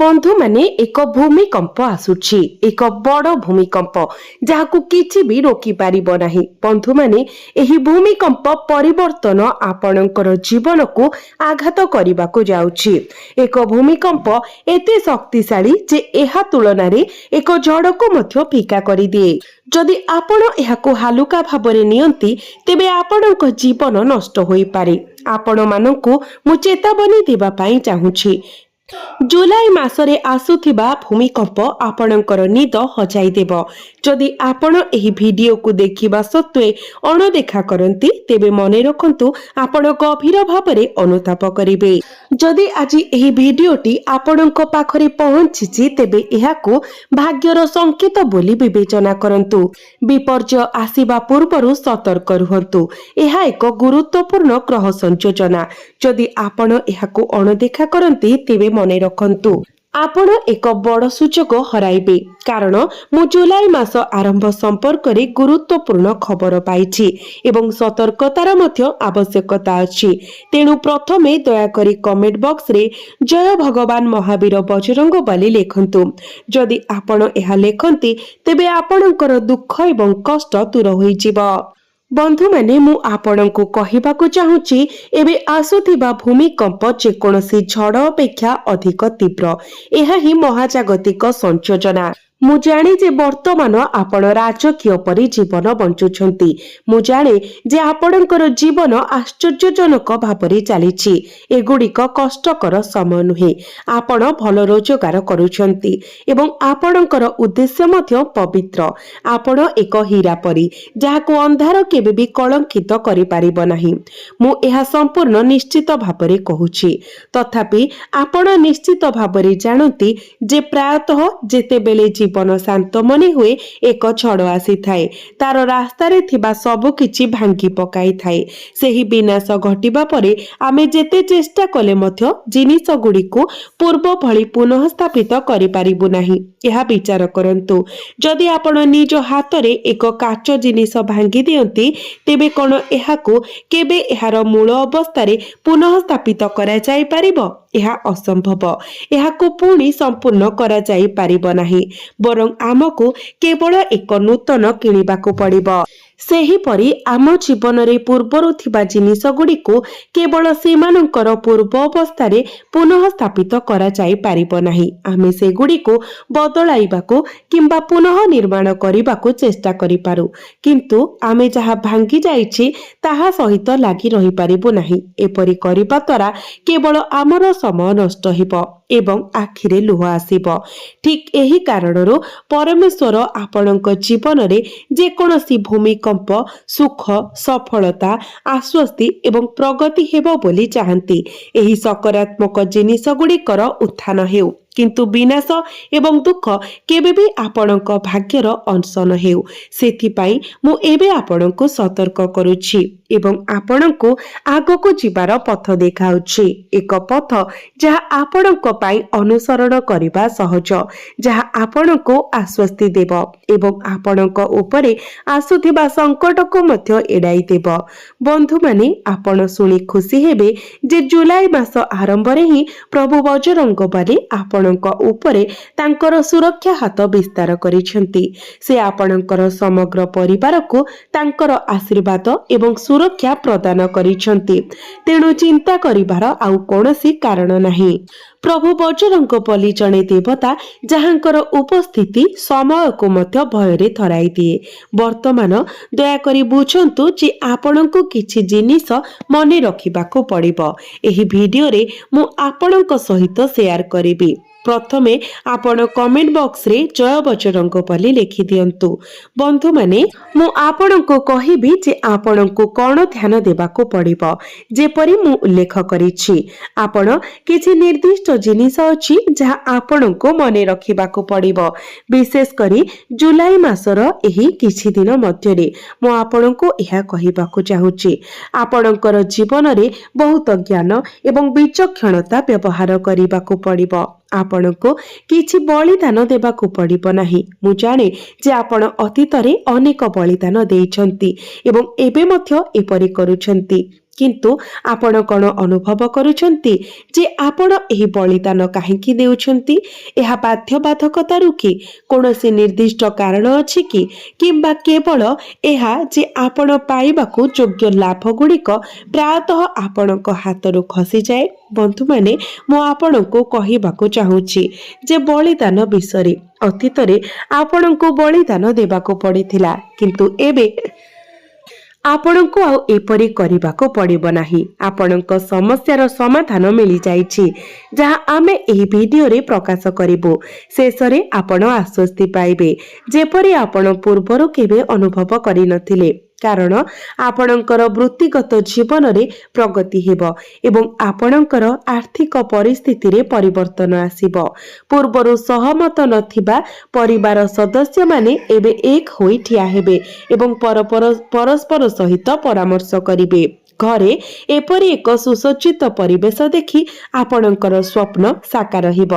बंधु माने एक भूमिकंप आसुछि एक बड़ भूमिकंप जहाकु किछि भी रोकी पारिबो नाही। बंधु माने एही भूमिकंप परिवर्तन आपणकर जीवन को आघात करबाकू जाउछि। एक भूमिकंप एते शक्तिशाली जे एहा तुलना रे एक झड़ को मध्य फीका करि दिए। जदि आपण एहाकू हालुका भाबरे नियंती तेबे आपणक जीवन नष्ट होई पारे। आपण मानकू मु चेतावनी देबा पई चाहूछि। जुलाई मासरे आसुथिबा भूमिकंप आपणकर निद हजाई देब। जदि आपण एही वीडियो को देखिबा सत्वे अणदेखा करंती तेबे मने रखंतु आपण गभीर भाबरे अनुताप करिवे। जदि आज एही वीडियोटी आपणक पाखरे पहुंचिछि तेबे एहाकू भाग्यर संकेत बोली विवेचना करंतु। विपर्य आसीबा पूर्वरु सतर्क रुहंतु। एहा एक गुरुत्वपूर्ण ग्रह संयोजना। जदि आपण एहाकू अणदेखा करंती तेबे मने रखंतु आपण एक बड़ सूचक हराइबे। कारण मु जुलाई मास आरंभ संपर्क रे गुरुत्वपूर्ण खबर पाइछि एवं सतर्कतार मध्य आवश्यकता अछि। तेणु प्रथमे दया करी कमेंट बॉक्स रे जय भगवान महावीर बजरंग बली लेखंतु। जदि आपण एहा लेखंती तेबे आपणकर दुख एवं कष्ट दूर होई जिवो। बंधु माने मु आपणको कहिबाकू चाहूची एबे आसुथिबा भूमिकंप जेकोनसी झड़ अपेक्षा अधिक तीव्र। एहा ही महाजागतिक संयोजना। मु जाने जे वर्तमान आपण राजकीय परि जीवन बंचुछंती। मु जाने जे आपणकर जीवन आश्चर्यजनक भाबरे चलीछि। एगुड़िक कष्टकर समय नुहे। आपण भल रोजगार करूछंती एवं आपणकर उद्देश्य मध्य पवित्र। आपण एक हीरा परि जाहाको अंधार केबे भी कलंकित करि पारिबो नाही। मु एहा संपूर्ण निश्चित भाबरे कहूछि। तथापि आपण निश्चित भाबरे जानती जे प्रायतः जेतेबेले जीवन शांत मने हुए एक झड़ आसी थाए तार रास्तारे थिबा सबु किछि भांगी पकाई थाए। सेही विनाश घटिबा परे आमे जेते चेष्टा कले मध्य जिनिस गुडी को पूर्व भली पुनः स्थापित करि पारिबु नाही। एहा विचार करंतु। जदि आपण निज हातरे एक काच जिनिस भांगी दियंती तेबे कोन एहाकू केबे एहार मूल अवस्थारे पुनः स्थापित करा जाई पारिबो? एहा असंभव। एहाकू पुणी संपूर्ण करा जाई पारिबो नाही। बरं आमको केवल एक नूतन किनिबाकू पड़िबो। सेही परी आम जीवन रे पूर्वरु थिबा जिनिस गुडी को केवल सेमानंकर पूर्व अवस्थारे पुनः स्थापित करा जाई पारिबो नाही। आमे से गुडी को बदलाइबाकू किंबा पुनः निर्माण करिबाकू चेष्टा करि पारु, किंतु आमे जहा भांगी जाइछि ताहा सहित लागि रहि पारिबो नाही। एपरि करिबा द्वारा केवल आमर समय नष्ट हेबो एवं आखिरे लुह आसीबो। ठीक एही कारणरो परमेश्वर आपणक जीवन रे जे कोनोसी भूमिकंप सुख सफलता आश्वस्ति एवं प्रगति हेबो बोली चाहंती। एही सकारात्मक जिनिस गुडीकर उत्थान हेउ, किंतु विनाश एवं दुख केबे भी आपणक भाग्यर अंश न हेउ। सेथिपाई मु एबे आपणको सतर्क करूछि एवं आपणको आगको जिबार पथ देखाउछि। एक पथ जहा आपणक पाई अनुसरण करिबा सहज, जहा आपणको आश्वस्ति देब एवं आपणक उपरे आसुथिबा संकट को मध्य एडाई देब। बंधु माने आपण सुनी खुशी हेबे जे जुलाई मास आरंभ रे ही प्रभु बजरंग बली आपणक उपरे तांकर सुरक्षा हाथ विस्तार करिसेंती। से आपणकर समग्र परिवार को तांकर आशीर्वाद एवं सुरक्षा प्रदान करिसेंती। तेणु चिंता करिबार आउ कोनोसी कारण नाही। प्रभु बजरंग बली जने देवता जहांकर उपस्थिति समय को मध्य भयरे थराई दिए। वर्तमान दया करी बुझंतु जे आपणको किछि जिनिस मने रखिबाकू पड़िबो। एही वीडियो रे मु आपणक सहित शेयर करिबी। प्रथमे आपण कमेंट बॉक्स रे जय बजरंग बली लिखि दियंतु। बंधु माने मु आपणको कहिबी जे आपणको कोन ध्यान देबाकू पड़िबो। जेपरि मु उल्लेख करिछि आपण किछि निर्दिष्ट जिनिस अछि जहा आपणको मने रखिबाकू पड़िबो। विशेष करी जुलाई मासर एही किछि दिन मध्य रे मु आपणको एहा कहिबाकू चाहूछि। आपणकर जीवन रे बहुत ज्ञान एवं विचक्षणता व्यवहार करिबाकू पड़िबो। आपणको किछि बलिदान देबाकू पड़िबो नाही। मु जाने जे आपण अतीत रे अनेक बलिदान देइछंती एवं एबे मध्य एपरि करूछंती। କିନ୍ତୁ ଆପଣ କ'ଣ ଅନୁଭବ କରୁଛନ୍ତି ଯେ ଆପଣ ଏହି ବଳିଦାନ କାହିଁକି ଦେଉଛନ୍ତି? ଏହା ବାଧ୍ୟବାଧକତାରୁ କି? କୌଣସି ନିର୍ଦ୍ଦିଷ୍ଟ କାରଣ ଅଛି କି? କିମ୍ବା କେବଳ ଏହା ଯେ ଆପଣ ପାଇବାକୁ ଯୋଗ୍ୟ ଲାଭ ଗୁଡ଼ିକ ପ୍ରାୟତଃ ଆପଣଙ୍କ ହାତରୁ ଖସିଯାଏ? ବନ୍ଧୁମାନେ, ମୁଁ ଆପଣଙ୍କୁ କହିବାକୁ ଚାହୁଁଛି ଯେ ବଳିଦାନ ବିଷୟରେ। ଅତୀତରେ ଆପଣଙ୍କୁ ବଳିଦାନ ଦେବାକୁ ପଡ଼ିଥିଲା, କିନ୍ତୁ ଏବେ ଆପଣଙ୍କୁ ଆଉ ଏପରି କରିବାକୁ ପଡ଼ିବ ନାହିଁ। ଆପଣଙ୍କ ସମସ୍ୟାର ସମାଧାନ ମିଳିଯାଇଛି, ଯାହା ଆମେ ଏହି ଭିଡିଓରେ ପ୍ରକାଶ କରିବୁ। ଶେଷରେ ଆପଣ ଆଶ୍ୱସ୍ତି ପାଇବେ, ଯେପରି ଆପଣ ପୂର୍ବରୁ କେବେ ଅନୁଭବ କରିନଥିଲେ, କାରଣ ଆପଣଙ୍କର ବୃତ୍ତିଗତ ଜୀବନରେ ପ୍ରଗତି ହେବ ଏବଂ ଆପଣଙ୍କର ଆର୍ଥିକ ପରିସ୍ଥିତିରେ ପରିବର୍ତ୍ତନ ଆସିବ। ପୂର୍ବରୁ ସହମତ ନଥିବା ପରିବାର ସଦସ୍ୟମାନେ ଏବେ ଏକ ହୋଇ ଠିଆ ହେବେ ଏବଂ ପରସ୍ପର ସହିତ ପରାମର୍ଶ କରିବେ। ଘରେ ଏପରି ଏକ ସୁସଜ୍ଜିତ ପରିବେଶ ଦେଖି ଆପଣଙ୍କର ସ୍ୱପ୍ନ ସାକାର ହେବ।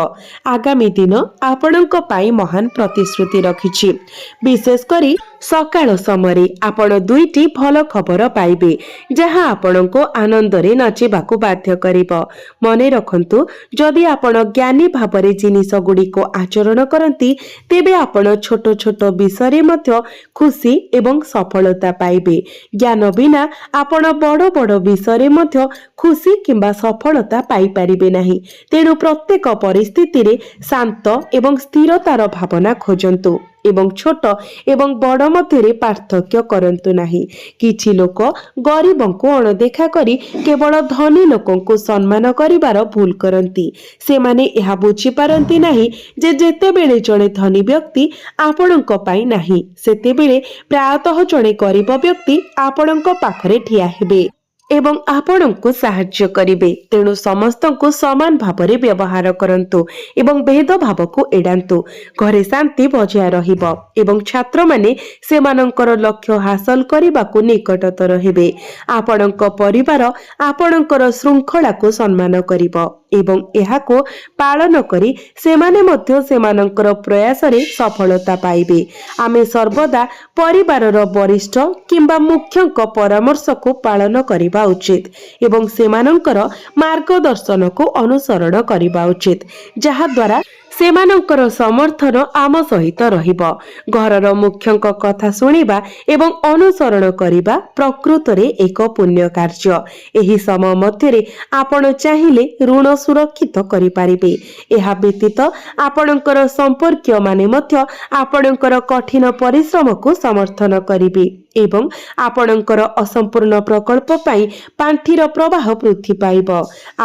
ଆଗାମୀ ଦିନ ଆପଣଙ୍କ ପାଇଁ ମହାନ ପ୍ରତିଶ୍ରୁତି ରଖିଛି। ବିଶେଷ କରି ସକାଳ ସମୟରେ ଆପଣ ଦୁଇଟି ଭଲ ଖବର ପାଇବେ, ଯାହା ଆପଣଙ୍କୁ ଆନନ୍ଦରେ ନାଚିବାକୁ ବାଧ୍ୟ କରିବ। ମନେ ରଖନ୍ତୁ, ଯଦି ଆପଣ ଜ୍ଞାନୀ ଭାବରେ ଜିନିଷ ଗୁଡ଼ିକୁ ଆଚରଣ କରନ୍ତି, ତେବେ ଆପଣ ଛୋଟ ଛୋଟ ବିଷୟରେ ମଧ୍ୟ ଖୁସି ଏବଂ ସଫଳତା ପାଇବେ। ଜ୍ଞାନ ବିନା ଆପଣ ବଡ଼ ବଡ଼ ବିଷୟରେ ମଧ୍ୟ ଖୁସି କିମ୍ବା ସଫଳତା ପାଇପାରିବେ ନାହିଁ। ତେଣୁ ପ୍ରତ୍ୟେକ ପରିସ୍ଥିତିରେ ଶାନ୍ତ ଏବଂ ସ୍ଥିରତାର ଭାବନା ଖୋଜନ୍ତୁ ଏବଂ ଛୋଟ ଏବଂ ବଡ଼ ମଧ୍ୟରେ ପାର୍ଥକ୍ୟ କରନ୍ତୁ ନାହିଁ। କିଛି ଲୋକ ଗରିବଙ୍କୁ ଅଣଦେଖା କରି କେବଳ ଧନୀ ଲୋକଙ୍କୁ ସମ୍ମାନ କରିବାର ଭୁଲ କରନ୍ତି। ସେମାନେ ଏହା ବୁଝିପାରନ୍ତି ନାହିଁ ଯେ ଯେତେବେଳେ ଜଣେ ଧନୀ ବ୍ୟକ୍ତି ଆପଣଙ୍କ ପାଇଁ ନାହିଁ, ସେତେବେଳେ ପ୍ରାୟତଃ ଜଣେ ଗରିବ ବ୍ୟକ୍ତି ଆପଣଙ୍କ ପାଖରେ ଠିଆ ହେବେ ଏବଂ ଆପଣଙ୍କୁ ସାହାଯ୍ୟ କରିବେ। ତେଣୁ ସମସ୍ତଙ୍କୁ ସମାନ ଭାବରେ ବ୍ୟବହାର କରନ୍ତୁ ଏବଂ ଭେଦଭାବକୁ ଏଡ଼ାନ୍ତୁ। ଘରେ ଶାନ୍ତି ବଜାୟ ରହିବ ଏବଂ ଛାତ୍ରମାନେ ସେମାନଙ୍କର ଲକ୍ଷ୍ୟ ହାସଲ କରିବାକୁ ନିକଟତର ହେବେ। ଆପଣଙ୍କ ପରିବାର ଆପଣଙ୍କର ଶୃଙ୍ଖଳାକୁ ସମ୍ମାନ କରିବ ଏବଂ ଏହାକୁ ପାଳନ କରି ସେମାନେ ମଧ୍ୟ ସେମାନଙ୍କର ପ୍ରୟାସରେ ସଫଳତା ପାଇବେ। ଆମେ ସର୍ବଦା ପରିବାରର ବରିଷ୍ଠ କିମ୍ବା ମୁଖ୍ୟଙ୍କ ପରାମର୍ଶକୁ ପାଳନ କରିବା ଉଚିତ ଏବଂ ସେମାନଙ୍କର ମାର୍ଗଦର୍ଶନକୁ ଅନୁସରଣ କରିବା ଉଚିତ, ଯାହାଦ୍ୱାରା ସେମାନଙ୍କର ସମର୍ଥନ ଆମ ସହିତ ରହିବ। ଘରର ମୁଖ୍ୟଙ୍କ କଥା ଶୁଣିବା ଏବଂ ଅନୁସରଣ କରିବା ପ୍ରକୃତରେ ଏକ ପୁଣ୍ୟ କାର୍ଯ୍ୟ। ଏହି ସମୟ ମଧ୍ୟରେ ଆପଣ ଚାହିଁଲେ ଋଣ ସୁରକ୍ଷିତ କରିପାରିବେ। ଏହା ବ୍ୟତୀତ ଆପଣଙ୍କର ସମ୍ପର୍କୀୟମାନେ ମଧ୍ୟ ଆପଣଙ୍କର କଠିନ ପରିଶ୍ରମକୁ ସମର୍ଥନ କରିବେ ଏବଂ ଆପଣଙ୍କର ଅସମ୍ପୂର୍ଣ୍ଣ ପ୍ରକଳ୍ପ ପାଇଁ ପାଣ୍ଠିର ପ୍ରବାହ ବୃଦ୍ଧି ପାଇବ।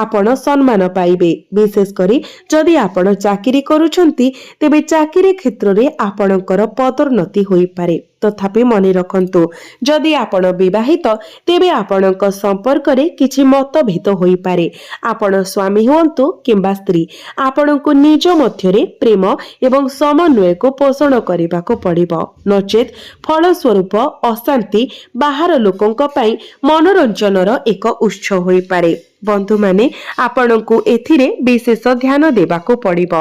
ଆପଣ ସମ୍ମାନ ପାଇବେ। ବିଶେଷ କରି ଯଦି ଆପଣ ଚାକିରି କରୁଛନ୍ତି, ତେବେ ଚାକିରି କ୍ଷେତ୍ରରେ ଆପଣଙ୍କର ପଦୋନ୍ନତି ହୋଇପାରେ। ତଥାପି ମନେ ରଖନ୍ତୁ, ଯଦି ଆପଣ ବିବାହିତ, ତେବେ ଆପଣଙ୍କ ସମ୍ପର୍କରେ କିଛି ମତଭେଦ ହୋଇପାରେ। ଆପଣ ସ୍ୱାମୀ ହୁଅନ୍ତୁ କିମ୍ବା ସ୍ତ୍ରୀ, ଆପଣଙ୍କୁ ନିଜ ମଧ୍ୟରେ ପ୍ରେମ ଏବଂ ସମନ୍ୱୟକୁ ପୋଷଣ କରିବାକୁ ପଡ଼ିବ। ନଚେତ୍ ଫଳସ୍ୱରୂପ ଅଶାନ୍ତି ବାହାର ଲୋକଙ୍କ ପାଇଁ ମନୋରଞ୍ଜନର ଏକ ଉତ୍ସ ହୋଇପାରେ। ବନ୍ଧୁମାନେ, ଆପଣଙ୍କୁ ଏଥିରେ ବିଶେଷ ଧ୍ୟାନ ଦେବାକୁ ପଡ଼ିବ।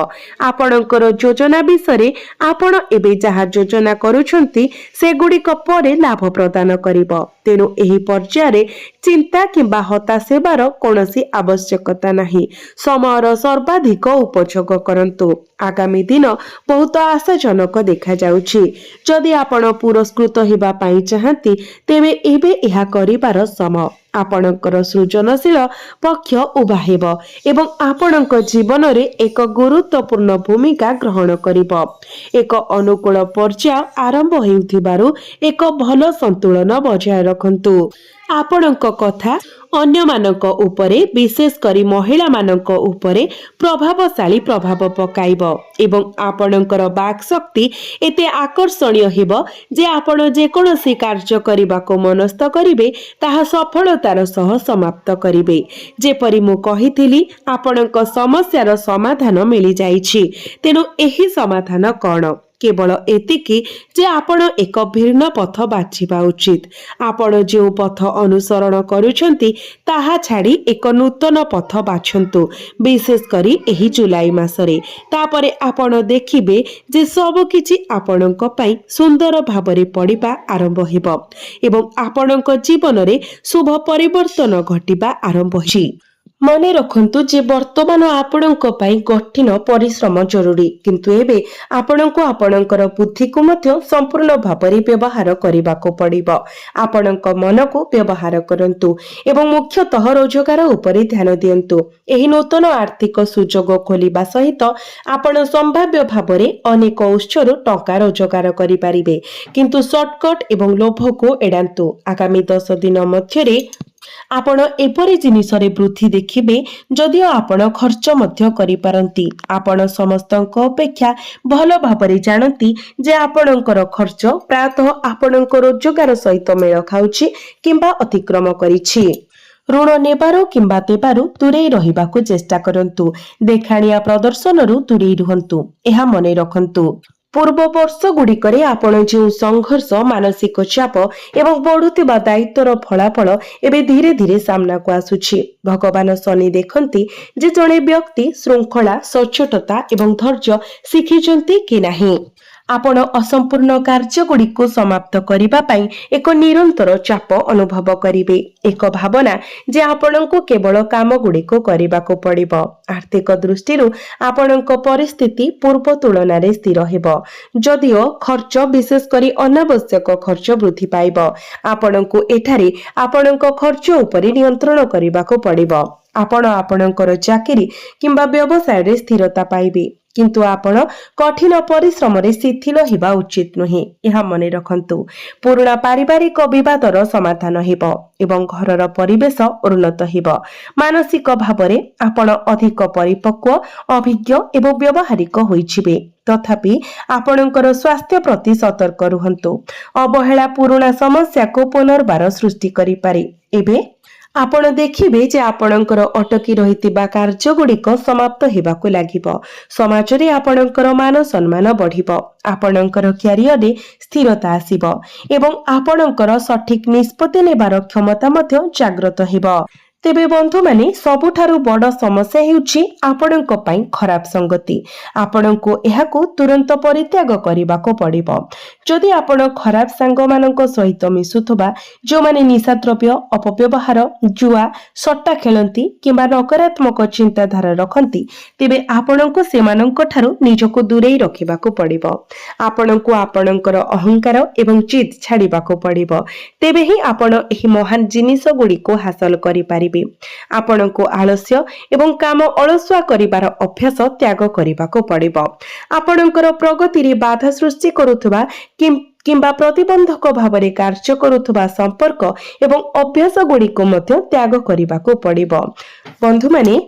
ଆପଣଙ୍କର ଯୋଜନା ବିଷୟରେ ଆପଣ ଏବେ ଯାହା ଯୋଜନା କରୁଛନ୍ତି, ସେଗୁଡ଼ିକ ପରେ ଲାଭ ପ୍ରଦାନ କରିବ। ତେଣୁ ଏହି ପର୍ଯ୍ୟାୟରେ ଚିନ୍ତା କିମ୍ବା ହତାଶ ହେବାର କୌଣସି ଆବଶ୍ୟକତା ନାହିଁ। ସମୟର ସର୍ବାଧିକ ଉପଯୋଗ କରନ୍ତୁ। ଆଗାମୀ ଦିନ ବହୁତ ଆଶାଜନକ ଦେଖାଯାଉଛି। ଯଦି ଆପଣ ପୁରସ୍କୃତ ହେବା ପାଇଁ ଚାହାନ୍ତି, ତେବେ ଏବେ ଏହା କରିବାର ସମୟ। ଆପଣଙ୍କର ସୃଜନଶୀଳ ପକ୍ଷ ଉଭା ହେବ ଏବଂ ଆପଣଙ୍କ ଜୀବନରେ ଏକ ଗୁରୁତ୍ୱପୂର୍ଣ୍ଣ ଭୂମିକା ଗ୍ରହଣ କରିବ। ଏକ ଅନୁକୂଳ ପର୍ଯ୍ୟାୟ ଆରମ୍ଭ ହେଉଥିବାରୁ ଏକ ଭଲ ସନ୍ତୁଳନ ବଜାୟ ରଖନ୍ତୁ। ଆପଣଙ୍କ କଥା ଅନ୍ୟମାନଙ୍କ ଉପରେ, ବିଶେଷ କରି ମହିଳାମାନଙ୍କ ଉପରେ ପ୍ରଭାବଶାଳୀ ପ୍ରଭାବ ପକାଇବ ଏବଂ ଆପଣଙ୍କର ବାକ୍ ଶକ୍ତି ଏତେ ଆକର୍ଷଣୀୟ ହେବ ଯେ ଆପଣ ଯେକୌଣସି କାର୍ଯ୍ୟ କରିବାକୁ ମନସ୍ଥ କରିବେ, ତାହା ସଫଳତାର ସହ ସମାପ୍ତ କରିବେ। ଯେପରି ମୁଁ କହିଥିଲି, ଆପଣଙ୍କ ସମସ୍ୟାର ସମାଧାନ ମିଳିଯାଇଛି। ତେଣୁ ଏହି ସମାଧାନ କ'ଣ? केवल एतिकी जे आपण एक भिन्न पथ बाछिबा उचित। आपण जो पथ अनुसरण करूछंती ताहा छाड़ी एक नूतन पथ बाछंतु, विशेष करी एही जुलाई मासरे। तापरे आपण देखिबे जे सब किछि आपणक पई सुंदर भाबरे पड़िबा आरंभ हेबो एवं आपणक जीवन रे शुभ परिवर्तन घटिबा आरंभ होछि। मने रखंतु जे वर्तमान आपणक पई कठिन परिश्रम जरूरी, किंतु एबे आपणको आपणकर बुद्धि को मध्य संपूर्ण भाबरे व्यवहार करिबाको पड़िबो। आपणक मन को व्यवहार करंतु एवं मुख्यतः रोजगार उपरे ध्यान दियंतु। एही नूतन आर्थिक सुजोग खोलिबा सहित आपण संभाव्य भाबरे अनेक उत्सरु टंका रोजगार करि पारिबे, किंतु शॉर्टकट एवं लोभ को एडांतु। आगामी 10 दिन मध्यरे आपण एपरि जिनिसरे वृद्धि देखिबे जदिओ आपण खर्च मध्य करि पारंती। आपण समस्तक अपेक्षा भल भाबरे जानती जे आपणकर खर्च प्रायतः आपणक रोजगार सहित मेल खाउछि किंबा अतिक्रम करिछि। ऋण नेबारो किंबा देबारो दूरेई रहिबाकु चेष्टा करंतु। देखाणिया प्रदर्शनरु दूरेई रुहंतु। एहा मने रखंतु। पूर्व वर्ष गुड़िकरे आपण जो संघर्ष, मानसिक चाप एवं बढ़ुतिबा दायित्वर फलाफल एबे धीरे धीरे सामना को आसुछि। भगवान शनि देखंती जे जणे व्यक्ति श्रृंखला, सचोटता एवं धैर्य शिखिचंती कि नाही। आपण असंपूर्ण कार्य गुड़िक समाप्त करिबा पई एक निरंतर चाप अनुभव करिवे। एक भावना जे आपणको केवल काम गुड़िक करिबाको पड़िबो। आर्थिक दृष्टिरु आपणको परिस्थिति पूर्व तुलना रे स्थिर हेबो, जदिओ खर्च विशेष करी अनावश्यक खर्च वृद्धि पाइबो। आपणको एठारे आपणको खर्च उपरे नियंत्रण करिबाको पड़िबो। आपण आपणकर चाकरी किंबा व्यवसाय रे स्थिरता पाइबे, किंतु आपण कठिन परिश्रम रे शिथिल हेबा उचित नुहे। यह मने रखंतु। पुराना पारिवारिक विवादर समाधान हेबो एवं घरर परिवेश उन्नत हेबो। मानसिक भावरे आपण अधिक परिपक्व, अभिज्ञ एवं व्यवहारिक होइछिबे। तथापि आपणकर स्वास्थ्य प्रति सतर्क रुहंतु। अवहेला पुराना समस्या को पुनर्बार सृष्टि करि पारे। एबे आपण देखिबे जे आपणकर अटकी रहितिबा कार्य गुड़िक समाप्त हेबाकु लागिबो। समाज रे आपणकर मान सम्मान बढ़िबो। आपणकर क्यारियर रे स्थिरता आसीबो एवं आपणकर सठिक निष्पत्ति नेबार क्षमता मध्य जागृत हेबो। तेबे बंधु माने सबुठारु बड़ समस्या हेउछि आपणक पई खराब संगति। आपणको एहाकु तुरंत परित्याग करिबाको पड़िबो। जदि आपण खराब सांग मानक सहित मिसुथबा, जो माने निशाद्रव्य, अपव्यवहार, जुआ, सट्टा खेलंती किंबा नकारात्मक चिंताधारा रखंती, तेबे आपणको सेमानक ठारु निजको दूरेई रखिबाको पड़िबो। आपणको आपणकर अहंकार एवं जिद छाड़िबाको पड़िबो। तेबे ही आपण एही महान जिनिस गुड़िको हासिल करि पारिबे। आपणको आलस्य एवं काम अलसुआ करिबार अभ्यास त्याग करिबाको पड़िबो। आपणकर प्रगति रे बाधा सृष्टि करुथबा किंबा प्रतिबंधक भावरे कार्य करुथबा संपर्क एवं अभ्यास गुड़िको मध्य त्याग करिबाको पड़िबो। बंधु माने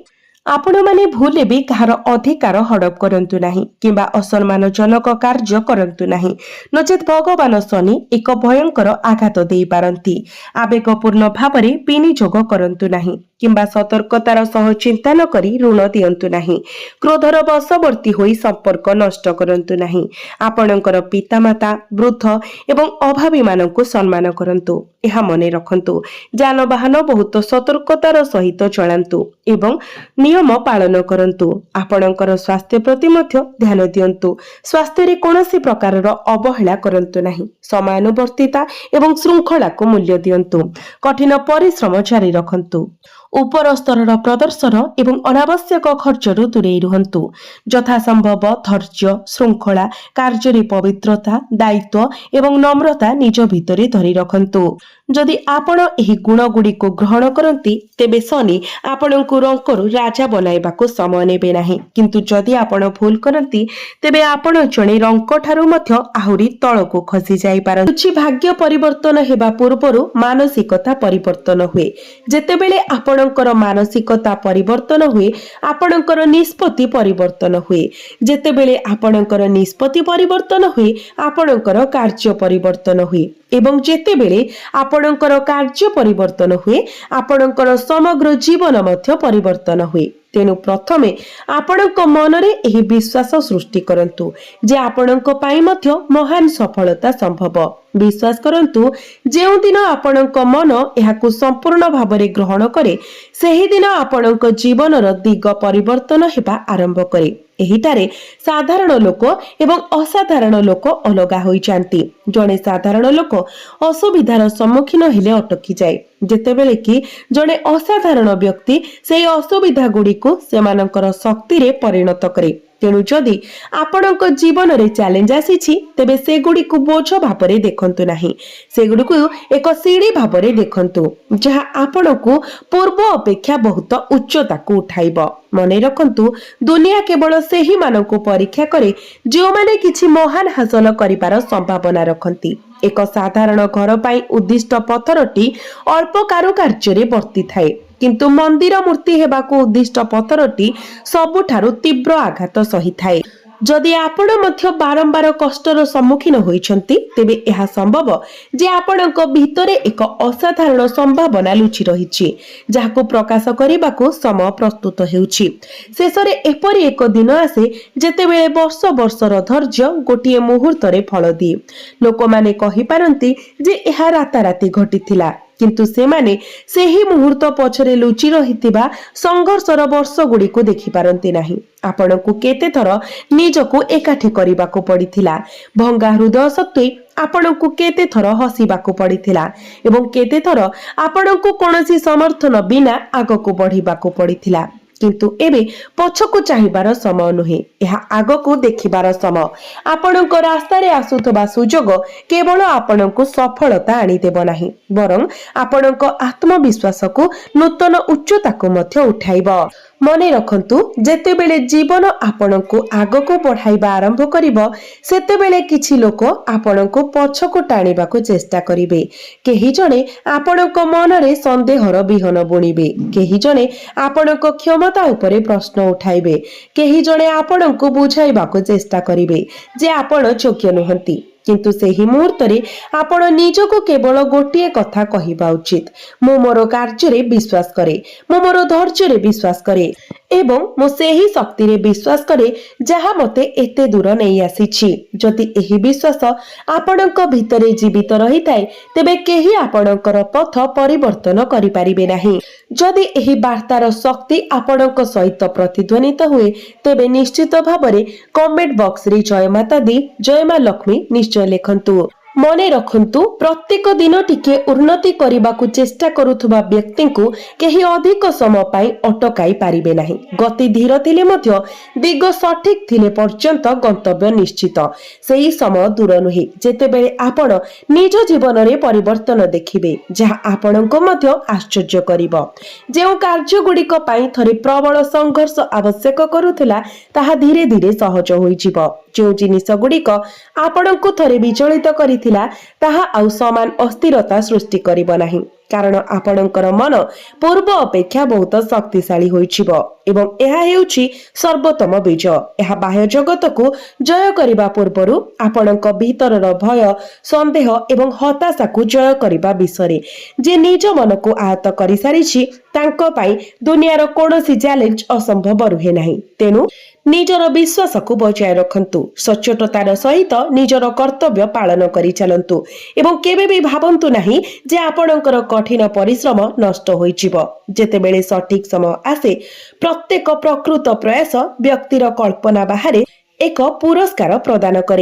आपण माने भूले भी कहार अधिकार हड़प करंतु नाही किंबा असम्मानजनक कार्य करंतु नाही, नचेत भगवान शनि एक भयंकर आघात देई पारंती। आवेगपूर्ण भावरे विनियोग करंतु नाही किंबा सतर्कतार सह चिंता न करी ऋण दियंतु नाही। क्रोधर वशवर्ती होई संपर्क नष्ट करंतु नाही। आपणकर पितामाता, वृद्ध एवं अभावी मानकु सम्मान करंतु। एहा मने रखंतु। जानवाहन बहुत सतर्कतार सहित चलांतु एवं नियम पालन करंतु। आपणकर स्वास्थ्य प्रति मध्य ध्यान दियंतु। स्वास्थ्य रे कोनोसी प्रकारर अवहेला करंतु नाही। समानुवर्तिता एवं श्रृंखला को मूल्य दियंतु। कठिन परिश्रम जारी रखंतु। उपर स्तरर प्रदर्शन एवं अनावश्यक खर्चरु दूरेई रुहंतु। यथासंभव धैर्य, श्रृंखला, कार्य पवित्रता, दायित्व एवं नम्रता निज भितरे धरी रखंतु। जदि आपण एही गुण गुड़िको ग्रहण करंती, तेबे शनि आपणको रंकरु राजा बनाइबाको समय नेबे नाही। किंतु जदि आपण भूल करंती, तेबे आपण जणे रंक ठारु मध्य आहुरी तळको खसी जाई पारंती। भाग्य परिवर्तन हेबा पूर्वरु मानसिकता परिवर्तन हुए। जेतेबेले आपणकर मानसिकता परिवर्तन हुए, आपणकर निष्पत्ति परिवर्तन हुए। जेतेबेले आपणकर निष्पत्ति परिवर्तन हुए, आपणकर कार्य परिवर्तन हुए। एवं जेतेबेले आपणकर कार्य परिवर्तन हुए आपणकर समग्र जीवन मध्य परिवर्तन हुए। तेणु प्रथमे आपणक मनरे एही विश्वास सृष्टि करंतु जे आपणक पई मध्य महान सफलता संभव। विश्वास करंतु जेउ दिन आपणक मन एहाकु संपूर्ण भाबरे ग्रहण करे सेही दिन आपणक जीवनर दिग परिवर्तन हेबा आरंभ करे। एहिटारे साधारण लोक एवं असाधारण लोक अलगा होई जांती। जणे साधारण लोक असुविधार सम्मुखीन हेले अटकी जाए जेतेबेले कि जणे असाधारण व्यक्ति से असुविधा गुडी को सेमानकर शक्ति रे परिणत करे। तेणु जदि आपणक जीवन रे चैलेंज आसीछि तेबे से गुडी को बोझ भाबरे देखंतु नाही, से गुडी को एक सीढ़ी भाबरे देखंतु जहा आपणकु पूर्व अपेक्षा बहुत उच्चता को उठाइब। मने रखंतु दुनिया केवल सेही मानकु परीक्षा करे जो माने किछि महान हासिल करिबार संभावना रखंती। एक साधारण घर पाई उद्दिष्ट पत्थरटी अल्प कारुकार्य रे वर्ती थाए किंतु मंदिर मूर्ति हेबाकु उद्दिष्ट पत्थरटी सबुठारु तीव्र आघात सही थाए। जदि आपण मध्य बारंबार कष्टर सम्मुखीन होइछंती तेबे एहा संभव जे आपणक भितरे एक असाधारण संभावना लुचि रहिछि जाहाकु प्रकाश करिबाकु समय प्रस्तुत हेउछि। शेषरे एपरि एक दिन आसे जेतेबेले वर्ष वर्षर धैर्य गोटिए मुहूर्तरे फल दिए। लोकमाने कहि पारंती जे एहा राताराती घटिथिला किंतु सेमाने सेही मुहूर्त पछरे लुचि रहितिबा संघर्षर वर्ष गुडी को देखि पारंती नाही। आपणकु केते थर निजको एकाठी करिबाको पडिथिला, भंगा हृदय सत्वे आपणकु केते थर हसिबाको पडिथिला एवं केते थर आपणकु कोनोसी समर्थन बिना आगको बढ़िबाको पडिथिला। किंतु एबे पछको चाहिबार समय नुहे, एहा आगको देखिबार समय। आपणक रास्ता रे आसुथबा सुजोग केवल आपणकु सफलता आनी देबो नाही बरं आपणक आत्मविश्वास को नूतन उच्चता को मध्य उठाइबो। मने रखंतु जेतेबेले जीवन आपणकु आगको बढ़ाइबा आरंभ करिबो सेतेबेले किछि लोक आपणकु पछको टाणिबाको चेष्टा करिवे। केही जणे आपणक मनरे संदेहर बिहन बुणिबे, केही जणे आपणक क्षमता उपरे प्रश्न उठाइबे, केही जणे आपणकु बुझाइबाको चेष्टा करिवे जे आपण योग्य नुहंती। किंतु सेही मुहूर्त रे आपण निजको केवल गोटिए कथा कहिबा उचित, मु मोर कार्य रे विश्वास करे, मु मोर धैर्य रे विश्वास करे एवं मु सेही शक्ति रे विश्वास करे जहा मते एते दूर नै आसीछि। जदि एही विश्वास आपणक भितरे जीवित रही थाए तेबे केही आपणकर पथ परिवर्तन करि परिबे नाही। जदि एही वार्तार शक्ति आपणक सहित प्रतिध्वनित हुए तेबे निश्चित भाबरे कमेंट बॉक्स रे जय माता दी, जय मां लक्ष्मी निश्चय लेखंतु। मने रखंतु प्रत्येक दिन टिके उन्नति करिबाकु चेष्टा करुथुबा व्यक्ति को केही अधिक समय पाई अटकाई पारिबे नाही। गति धीर थिले मध्य दिग सठिक थिले पर्यंत गंतव्य निश्चित। सेही समय दूर नुहे जेतेबेले आपण निज जीवन रे परिवर्तन देखिबे जहा आपणको मध्य आश्चर्य करिवो। जेउ कार्य गुडिक पाई थरे प्रबल संघर्ष आवश्यक करुथला ताहा धीरे धीरे सहज होई जिवो। जो जिनिस गुडिक आपणको थरे विचलित करिथिला ताहा आउ समान अस्थिरता सृष्टि करिब नाही कारण आपणकर मन पूर्व अपेक्षा बहुत शक्तिशाली होइछिबो एवं एहा हेउछि सर्वोत्तम बीज। एहा बाह्य जगत को जय करिबा पूर्वरु आपणक भीतरर भय, संदेह एवं हताशा को जय करिबा विषय जे निज मन को आहत करि सारिछि तांको पई दुनियार कोनोसी चैलेंज असंभव रुहे नाही। तेनु निजर विश्वास को बचाए रखंतु, सचोटतार सहित निजर कर्तव्य पालन करि चलंतु एवं केबे भी भाबंतु नाही जे आपणकर कठिन परिश्रम नष्ट होइजिवो। जेतेबेले सठिक समय आसे प्रत्येक प्रकृत प्रयास व्यक्तिर कल्पना बाहरे एक पुरस्कार प्रदान करे।